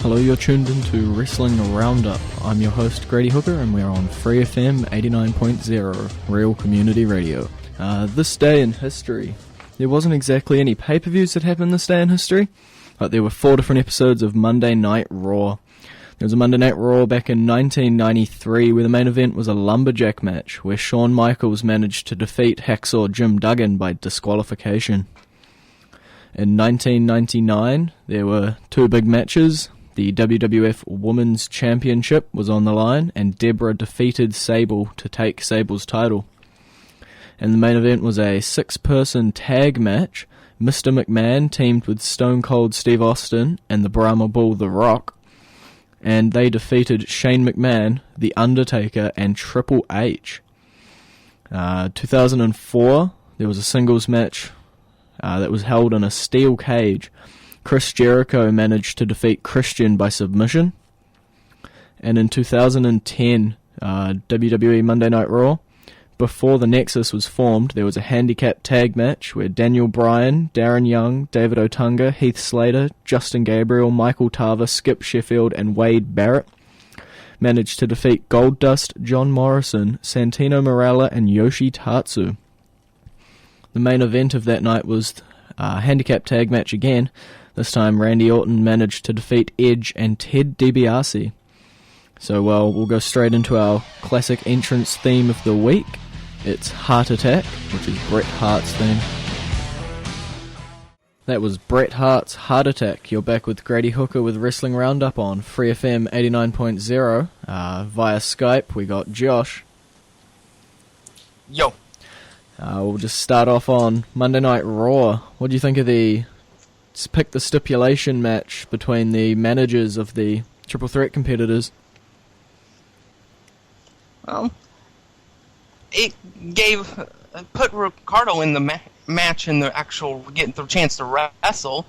Hello, you're tuned into Wrestling Roundup. I'm your host, Grady Hooker, and we're on FreeFM 89.0, Real Community Radio. This day in history. There wasn't exactly any pay-per-views that happened this day in history, but there were 4 different episodes of Monday Night Raw. There was a Monday Night Raw back in 1993 where the main event was a lumberjack match where Shawn Michaels managed to defeat Hacksaw Jim Duggan by disqualification. In 1999, there were 2 big matches. The WWF Women's Championship was on the line, and Deborah defeated Sable to take Sable's title. And the main event was a 6-person tag match. Mr. McMahon teamed with Stone Cold Steve Austin and the Brahma Bull The Rock, and they defeated Shane McMahon, The Undertaker, and Triple H. 2004, there was a singles match that was held in a steel cage. Chris Jericho managed to defeat Christian by submission. And in 2010, WWE Monday Night Raw, before the Nexus was formed, there was a handicap tag match where Daniel Bryan, Darren Young, David Otunga, Heath Slater, Justin Gabriel, Michael Tarver, Skip Sheffield, and Wade Barrett managed to defeat Goldust, John Morrison, Santino Marella, and Yoshi Tatsu. The main event of that night was a handicap tag match again. This time Randy Orton managed to defeat Edge and Ted DiBiase. So, we'll go straight into our classic entrance theme of the week. It's Heart Attack, which is Bret Hart's theme. That was Bret Hart's Heart Attack. You're back with Grady Hooker with Wrestling Roundup on FreeFM 89.0. Via Skype, we got Josh. Yo. We'll just start off on Monday Night Raw. What do you think of pick the stipulation match between the managers of the Triple Threat competitors? It put Ricardo in the match in the actual getting the chance to wrestle.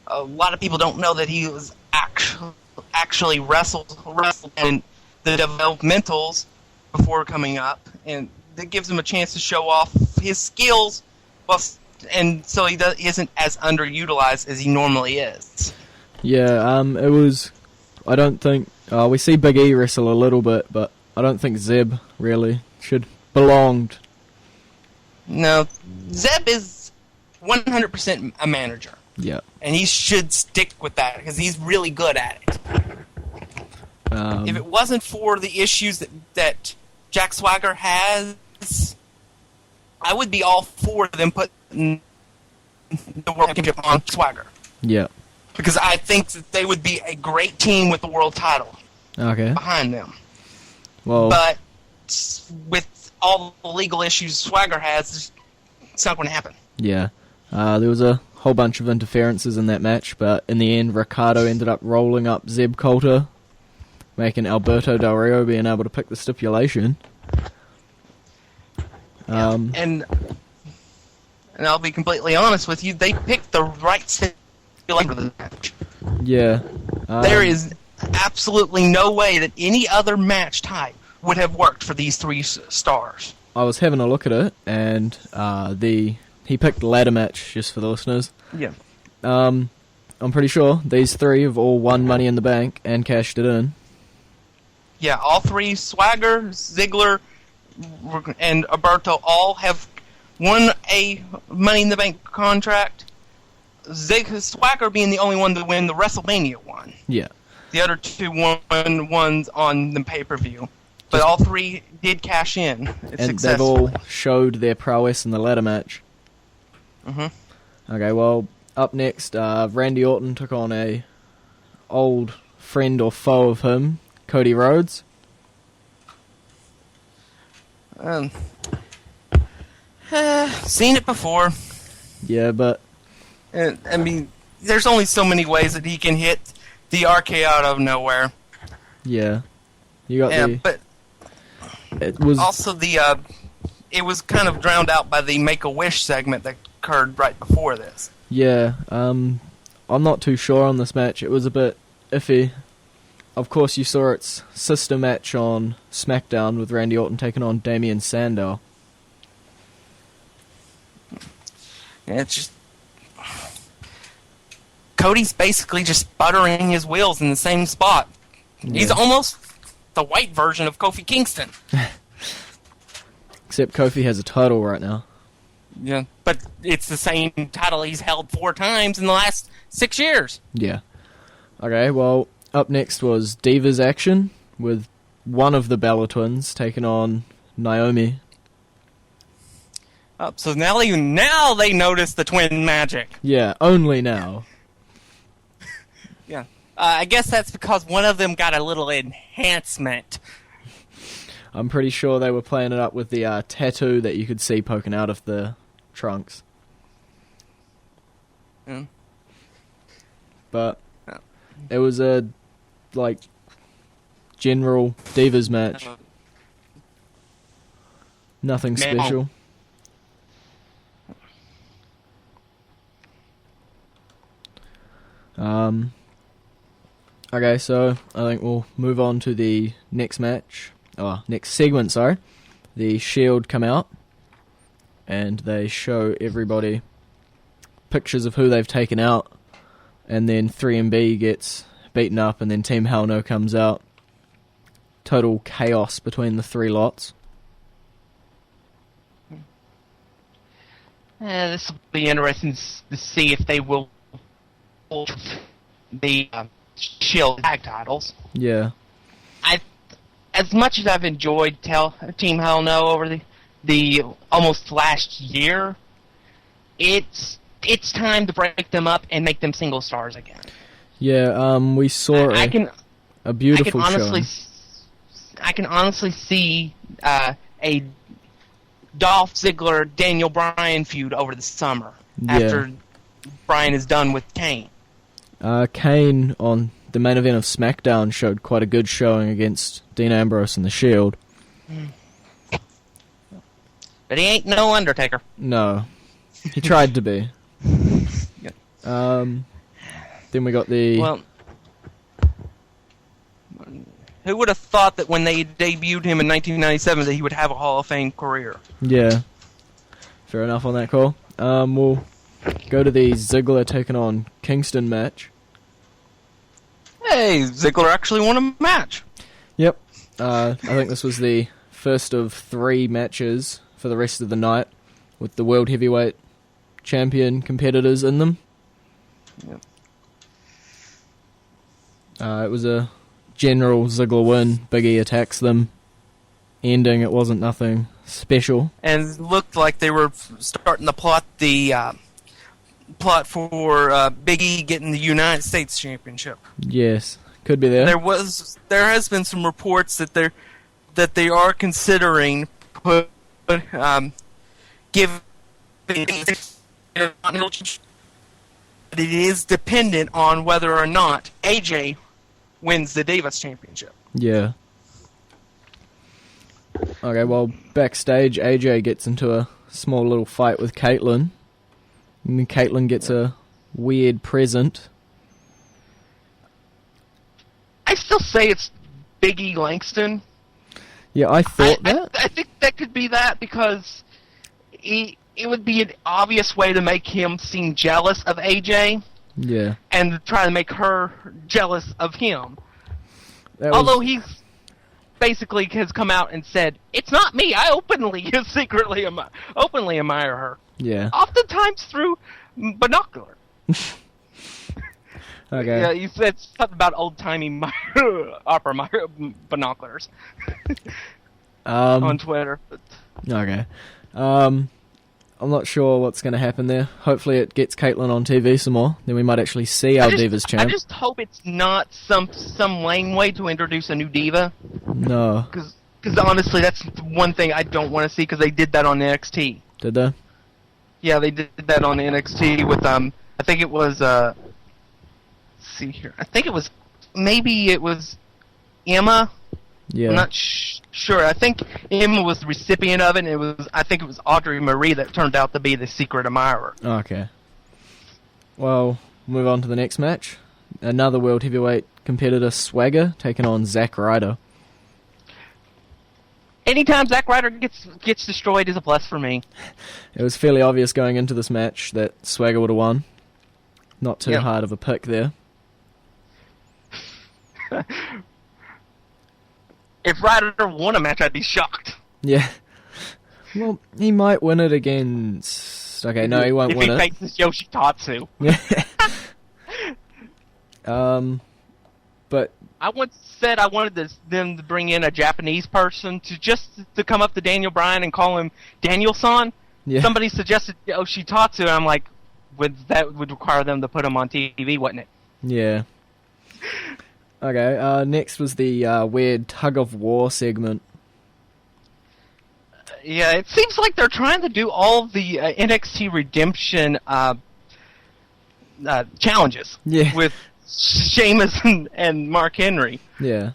A lot of people don't know that he was actually wrestled in the developmentals before coming up, and that gives him a chance to show off his skills, and so he isn't as underutilized as he normally is. Yeah, it was. I don't think we see Big E wrestle a little bit, but I don't think Zeb really belonged. No, Zeb is 100% a manager. Yeah. And he should stick with that, because he's really good at it. If it wasn't for the issues that Jack Swagger has, I would be all for them putting the World Championship on Swagger. Yeah. Because I think that they would be a great team with the world title behind them. Well, but with all the legal issues Swagger has, it's not going to happen. Yeah. There was a whole bunch of interferences in that match, but in the end, Ricardo ended up rolling up Zeb Coulter, making Alberto Del Rio being able to pick the stipulation. And I'll be completely honest with you, they picked the right stipulation for the match. Yeah. There is absolutely no way that any other match type would have worked for these 3 stars. I was having a look at it, and he picked ladder match, just for the listeners. Yeah. I'm pretty sure these 3 have all won Money in the Bank and cashed it in. Yeah, all 3, Swagger, Ziggler, and Alberto, all have won a Money in the Bank contract. Swagger being the only one to win the WrestleMania one. Yeah. The other 2 won ones on the pay-per-view. But all 3 did cash in. And they've all showed their prowess in the ladder match. Mm-hmm. Okay, well, up next, Randy Orton took on a old friend or foe of him, Cody Rhodes. Seen it before. Yeah, but... I mean, there's only so many ways that he can hit the RKO out of nowhere. Yeah. You got but it was also it was kind of drowned out by the Make-A-Wish segment that occurred right before this. Yeah, I'm not too sure on this match. It was a bit iffy. Of course, you saw its sister match on SmackDown with Randy Orton taking on Damian Sandow. Yeah, it's just... Cody's basically just buttering his wheels in the same spot. Yeah. He's almost the white version of Kofi Kingston. Except Kofi has a title right now. Yeah, but it's the same title he's held 4 times in the last 6 years. Yeah. Okay, well, up next was Divas action with one of the Bella Twins taking on Naomi. So now they notice the twin magic. Yeah, only now. Yeah. I guess that's because one of them got a little enhancement. I'm pretty sure they were playing it up with the tattoo that you could see poking out of the trunks. Yeah. But it was a, general Divas match. Nothing special. Okay, so I think we'll move on to the next match. Next segment, sorry. The Shield come out, and they show everybody pictures of who they've taken out, and then 3MB gets beaten up, and then Team Hell No comes out. Total chaos between the 3 lots. This will be interesting to see if they will hold the Shield tag titles. Yeah. As much as I've enjoyed Team Hell No over the almost last year, it's time to break them up and make them single stars again. Yeah, we saw a beautiful show. I can honestly see a Dolph Ziggler Daniel Bryan feud over the summer after Bryan is done with Kane. Kane on the main event of SmackDown showed quite a good showing against Dean Ambrose and the Shield. But he ain't no Undertaker. No. He tried to be. Yeah. Then we got the... Well, who would have thought that when they debuted him in 1997 that he would have a Hall of Fame career? Yeah. Fair enough on that call. We'll go to the Ziggler taking on Kingston match. Hey, Ziggler actually won a match. Yep. I think this was the first of 3 matches for the rest of the night with the World Heavyweight Champion competitors in them. Yep. It was a general Ziggler win. Big E attacks them. Ending, it wasn't nothing special. And it looked like they were starting to plot for Big E getting the United States Championship. Yes, could be there. There has been some reports that they are considering giving. It is dependent on whether or not AJ wins the Divas Championship. Yeah. Okay, well, backstage, AJ gets into a small little fight with Caitlyn. And then Caitlyn gets a weird present. I still say it's Big E Langston. Yeah, I thought that. I think that could be that because it would be an obvious way to make him seem jealous of AJ. Yeah. And try to make her jealous of him. Although he's basically has come out and said, "It's not me. I secretly openly admire her." Yeah. Oftentimes through binocular. Okay. Yeah, you said something about old-timey opera binoculars on Twitter. Okay. I'm not sure what's going to happen there. Hopefully it gets Caitlyn on TV some more. Then we might actually see our Divas champ. I just hope it's not some lame way to introduce a new diva. No. Because honestly, that's one thing I don't want to see because they did that on NXT. Did they? Yeah, they did that on NXT with, I think it was, let's see here. I think it was, maybe it was Emma. Yeah. I'm not sure. I think Emma was the recipient of it, and I think it was Audrey Marie that turned out to be the secret admirer. Okay. Well, move on to the next match. Another World Heavyweight competitor, Swagger, taking on Zack Ryder. Anytime Zack Ryder gets destroyed is a plus for me. It was fairly obvious going into this match that Swagger would have won. Not too Yep. hard of a pick there. If Ryder won a match, I'd be shocked. Yeah. Well, he might win it against... Okay, no, he won't win If he it. faces Yoshitatsu. Yeah. But I once said I wanted them to bring in a Japanese person to come up to Daniel Bryan and call him Daniel-san. yeah, Somebody suggested Yoshitatsu, and I'm like, that would require them to put him on TV, wouldn't it? yeah. Okay, next was the weird tug-of-war segment. Yeah, it seems like they're trying to do all of the NXT Redemption challenges Yeah. with Sheamus and Mark Henry. Yeah.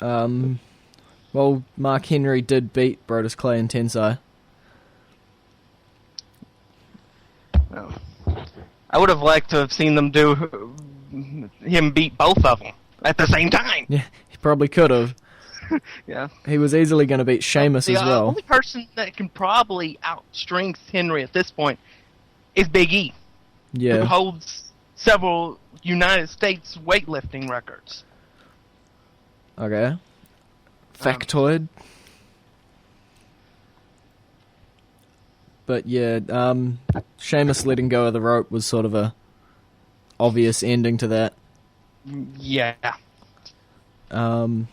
Well, Mark Henry did beat Brodus Clay and Tensai. Oh. I would have liked to have seen them him beat both of them at the same time. Yeah, he probably could have. Yeah. He was easily going to beat Sheamus as The well. only person that can probably outstrength Henry at this point is Big E, who Yeah. holds several United States weightlifting records. Okay. Factoid. But yeah, Sheamus letting go of the rope was sort of a obvious ending to that. Yeah. Then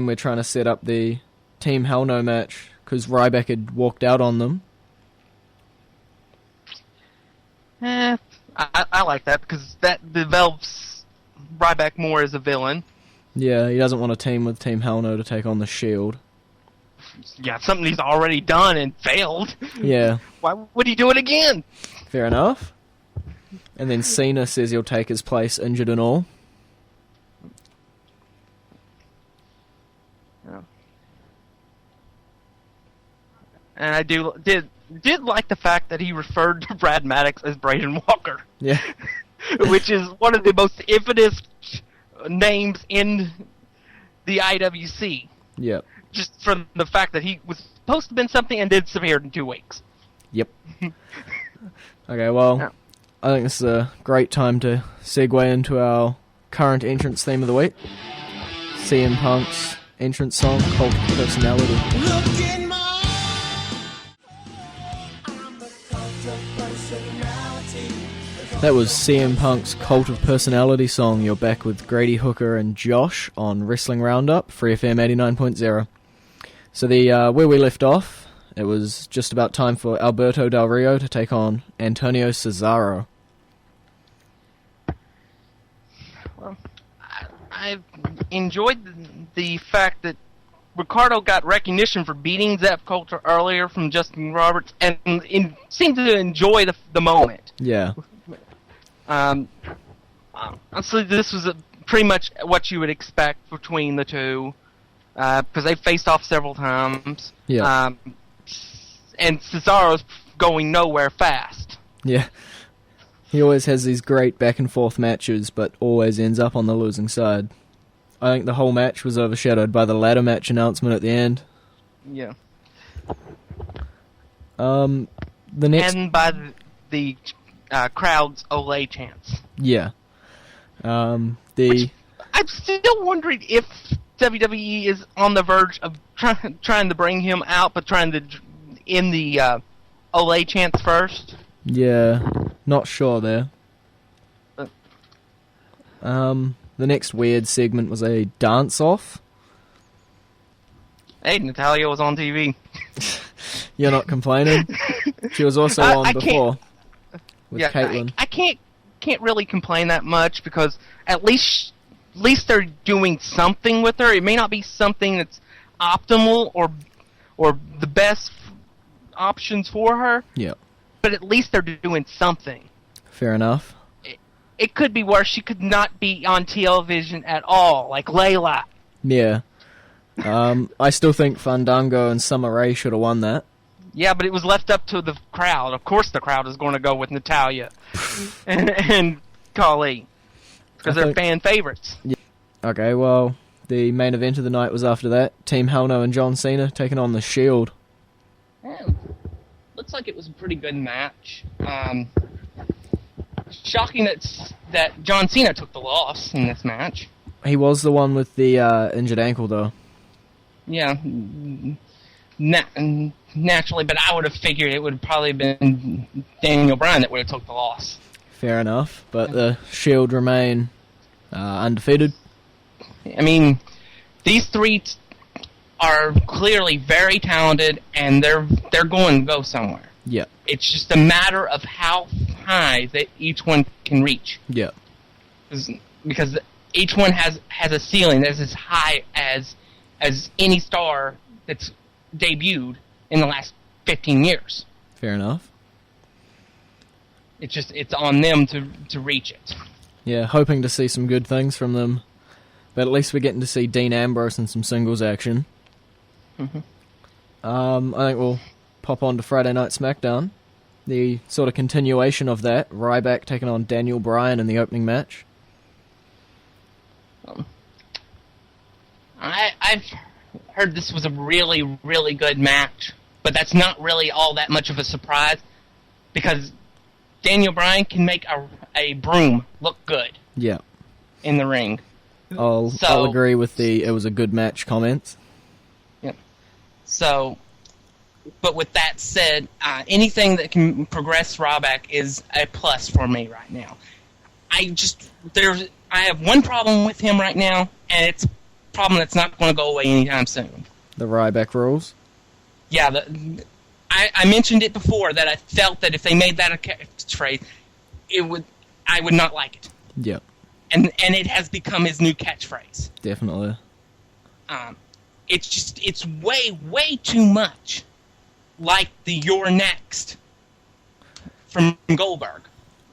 we're trying to set up the Team Hell No match because Ryback had walked out on them. I like that because that develops Ryback more as a villain. Yeah, he doesn't want to team with Team Hell No to take on the Shield. Yeah, something he's already done and failed. Yeah, Why would he do it again? fair enough. And then Cena says he'll take his place, injured and all. And I did like the fact that he referred to Brad Maddox as Braden Walker, Yeah, which is one of the most infamous names in the IWC. yeah, Just from the fact that he was supposed to have been something and disappeared in 2 weeks. yep. Okay, well, Yeah. I think this is a great time to segue into our current entrance theme of the week. CM Punk's entrance song, Cult of Personality. Look in my That was CM Punk's Cult of Personality song. You're back with Grady Hooker and Josh on Wrestling Roundup, FreeFM 89.0. So where we left off, it was just about time for Alberto Del Rio to take on Antonio Cesaro. Well, I enjoyed the fact that Ricardo got recognition for beating Zep Coulter earlier from Justin Roberts and seemed to enjoy the moment. Yeah, Honestly, this was pretty much what you would expect between the two, because they faced off several times. yeah, And Cesaro's going nowhere fast. yeah. He always has these great back and forth matches, but always ends up on the losing side. I think the whole match was overshadowed by the ladder match announcement at the end. Yeah. The next, And by the crowd's Olay chants. yeah. I'm still wondering if WWE is on the verge of trying to bring him out, but trying to in the Olay chants first. Yeah, not sure there. Uh. The next weird segment was a dance-off. Hey, Natalia was on TV. You're not complaining? She was also on I before with Yeah, Caitlyn. I can't really complain that much because at least they're doing something with her. It may not be something that's optimal or the best options for her, Yeah, but at least they're doing something. fair enough. It could be worse. She could not be on television at all, like Layla. Yeah. I still think Fandango and Summer Rae should have won that. Yeah, but it was left up to the crowd. Of course the crowd is going to go with Natalia and Kali because they're fan favorites. Okay, well, the main event of the night was after that. Team Hell No and John Cena taking on the Shield. Yeah. looks like it was a pretty good match. Shocking that John Cena took the loss in this match. He was the one with the injured ankle, though. Yeah, naturally, but I would have figured it would have probably been Daniel Bryan that would have took the loss. Fair enough, but the Shield remain undefeated. I mean, these three are clearly very talented, and they're going to go somewhere. Yeah. It's just a matter of how high that each one can reach. Yeah. Because each one has a ceiling that's as high as any star that's debuted in the last 15 years. Fair enough. It's on them to reach it. Yeah, hoping to see some good things from them. But at least we're getting to see Dean Ambrose in some singles action. Mm-hmm. I think we'll pop on to Friday Night SmackDown. The sort of continuation of that. Ryback taking on Daniel Bryan in the opening match. I've heard this was a really, really good match, but that's not really all that much of a surprise because Daniel Bryan can make a broom look good. Yeah. In the ring. I'll agree with it was a good match comments. Yep. So, but with that said, anything that can progress Ryback is a plus for me right now. I have one problem with him right now, and it's a problem that's not going to go away anytime soon. The Ryback rules? Yeah, I mentioned it before that I felt that if they made that a catchphrase, I would not like it. Yep. And it has become his new catchphrase. Definitely. It's way too much like the "You're next" from Goldberg.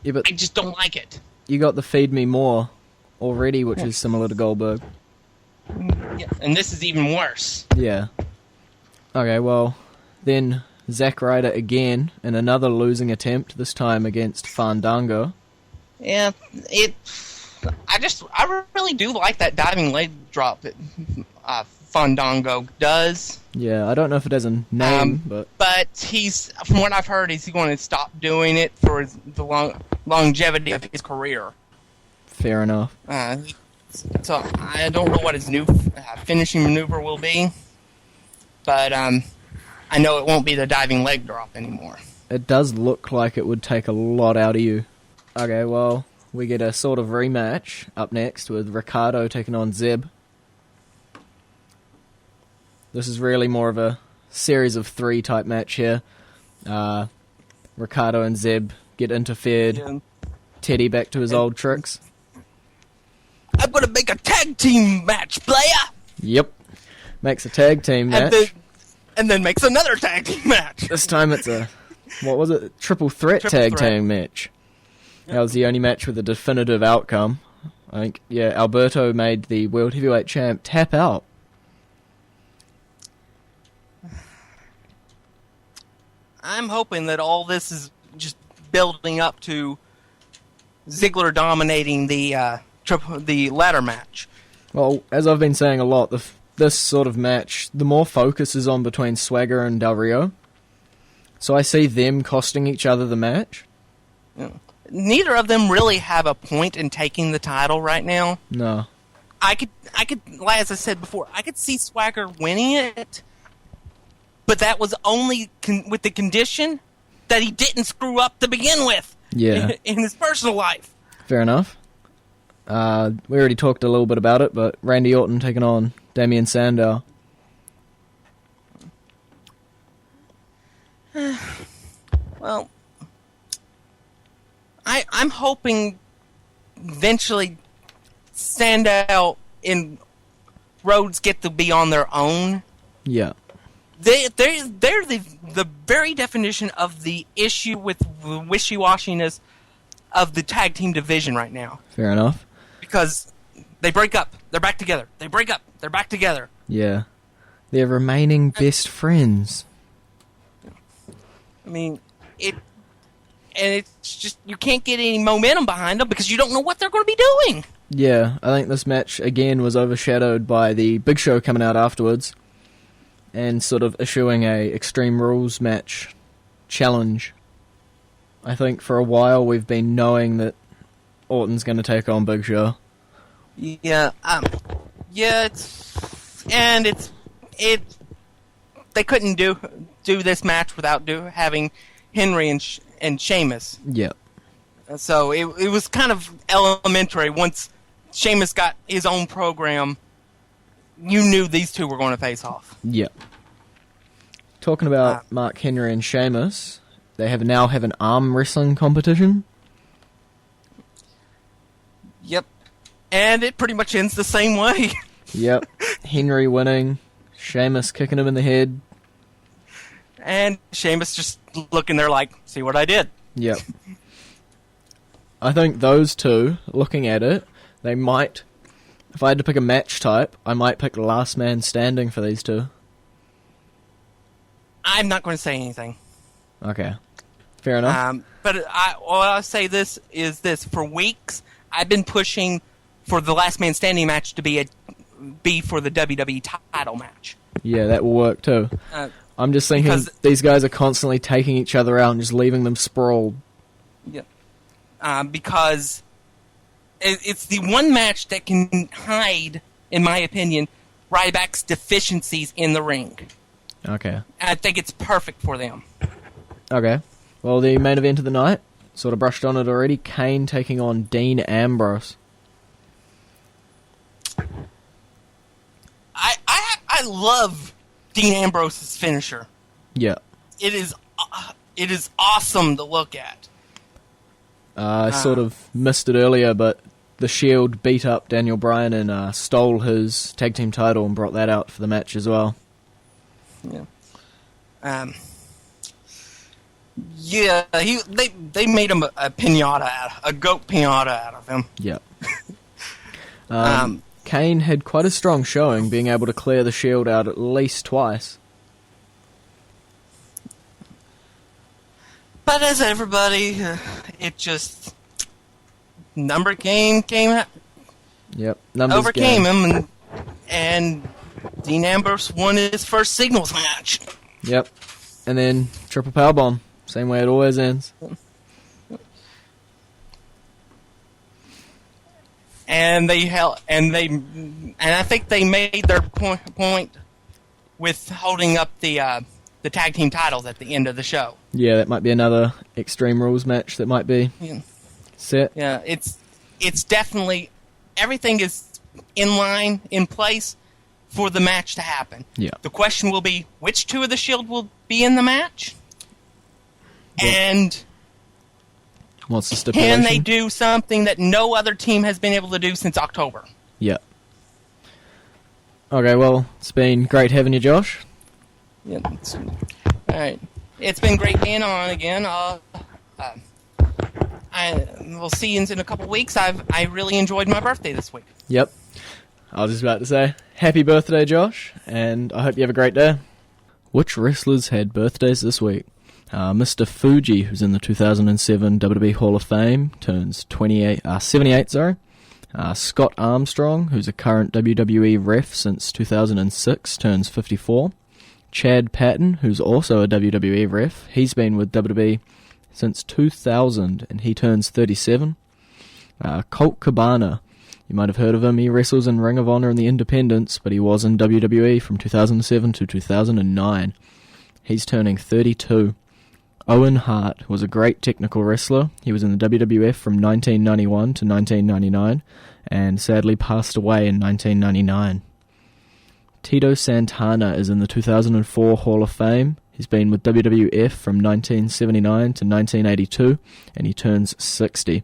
Yeah, but I just don't like it. You got the "Feed Me More" already, which is similar to Goldberg. Yeah, and this is even worse. Yeah. Okay, well, then Zack Ryder again in another losing attempt, this time against Fandango. Yeah, I really do like that diving leg drop that Fandango does. Yeah, I don't know if it has a name, but from what I've heard, he's going to stop doing it for the longevity of his career. Fair enough. So I don't know what his new finishing maneuver will be, but I know it won't be the diving leg drop anymore. It does look like it would take a lot out of you. Okay, well, we get a sort of rematch up next with Ricardo taking on Zeb. This is really more of a series of 3 type match here. Ricardo and Zeb get interfered. Yeah. Teddy back to his old tricks. I'm going to make a tag team match, player! Yep. Makes a tag team match. And then makes another tag team match. This time it's a, what was it? Triple threat tag team match. That was the only match with a definitive outcome. I think, yeah, Alberto made the World Heavyweight Champ tap out. I'm hoping that all this is just building up to Ziggler dominating the ladder match. Well, as I've been saying a lot, this sort of match, the more focus is on between Swagger and Del Rio. So I see them costing each other the match. Yeah. Neither of them really have a point in taking the title right now. No. I could, as I said before, I could see Swagger winning it, but that was only with the condition that he didn't screw up to begin with. Yeah. In his personal life. Fair enough. We already talked a little bit about it, but Randy Orton taking on Damian Sandow. Well, I'm hoping eventually Sandow and Rhodes get to be on their own. Yeah. They're the very definition of the issue with the wishy-washiness of the tag team division right now. Fair enough. Because they break up, they're back together. They break up, they're back together. Yeah. They're remaining best friends. I mean, it's just, you can't get any momentum behind them because you don't know what they're going to be doing. Yeah, I think this match, again, was overshadowed by the Big Show coming out afterwards and sort of issuing a Extreme Rules match challenge. I think for a while we've been knowing that Orton's going to take on Big Show. Yeah, they couldn't do this match without having Henry and Sheamus. Yeah. So it was kind of elementary. Once Sheamus got his own program, you knew these two were going to face off. Yeah. Talking about Mark Henry and Sheamus, they now have an arm wrestling competition. Yep. And it pretty much ends the same way. Yep. Henry winning, Sheamus kicking him in the head. And Sheamus just looking there like, see what I did? Yep. I think those two, looking at it, they might... If I had to pick a match type, I might pick Last Man Standing for these two. I'm not going to say anything. Okay. Fair enough. But all I'll say this is this. For weeks, I've been pushing for the Last Man Standing match to be for the WWE title match. Yeah, that will work too. I'm just thinking these guys are constantly taking each other out and just leaving them sprawled. Yeah. Because it's the one match that can hide, in my opinion, Ryback's deficiencies in the ring. Okay. I think it's perfect for them. Okay. Well, the main event of the night, sort of brushed on it already, Kane taking on Dean Ambrose. I love Dean Ambrose's finisher. Yeah. It is awesome to look at. I sort of missed it earlier, but the Shield beat up Daniel Bryan and stole his tag team title and brought that out for the match as well. Yeah. They made him a pinata, a goat pinata out of him. Yeah. Kane had quite a strong showing, being able to clear the Shield out at least twice. But as everybody, it just number game Yep, numbers overcame game. him, and Dean Ambrose won his first singles match. Yep, and then triple powerbomb, same way it always ends. And I think they made their point with holding up the tag team titles at the end of the show. Yeah, that might be another Extreme Rules match that might be set. Yeah, it's definitely everything is in place for the match to happen. Yeah. The question will be which two of the Shield will be in the match, and what's the stipulation? Can they do something that no other team has been able to do since October? Yeah. Okay, well, it's been great having you, Josh. Yeah. All right. It's been great being on again. We'll see you in a couple weeks. I really enjoyed my birthday this week. Yep. I was just about to say, happy birthday, Josh, and I hope you have a great day. Which wrestlers had birthdays this week? Mr. Fuji, who's in the 2007 WWE Hall of Fame, turns 78. Scott Armstrong, who's a current WWE ref since 2006, turns 54. Chad Patton, who's also a WWE ref, he's been with WWE since 2000, and he turns 37. Colt Cabana, you might have heard of him. He wrestles in Ring of Honor and the Independents, but he was in WWE from 2007 to 2009. He's turning 32. Owen Hart was a great technical wrestler. He was in the WWF from 1991 to 1999, and sadly passed away in 1999. Tito Santana is in the 2004 Hall of Fame. He's been with WWF from 1979 to 1982, and he turns 60.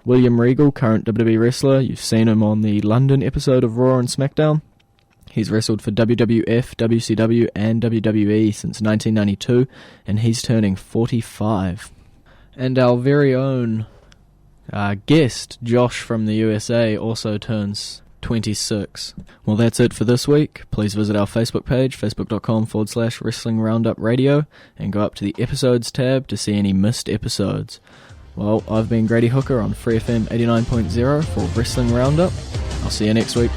William Regal, current WWE wrestler. You've seen him on the London episode of Raw and SmackDown. He's wrestled for WWF, WCW, and WWE since 1992, and he's turning 45. And our very own guest, Josh from the USA, also turns 26. Well, that's it for this week. Please visit our Facebook page, facebook.com/Wrestling Roundup Radio, and go up to the Episodes tab to see any missed episodes. Well, I've been Grady Hooker on FreeFM 89.0 for Wrestling Roundup. I'll see you next week.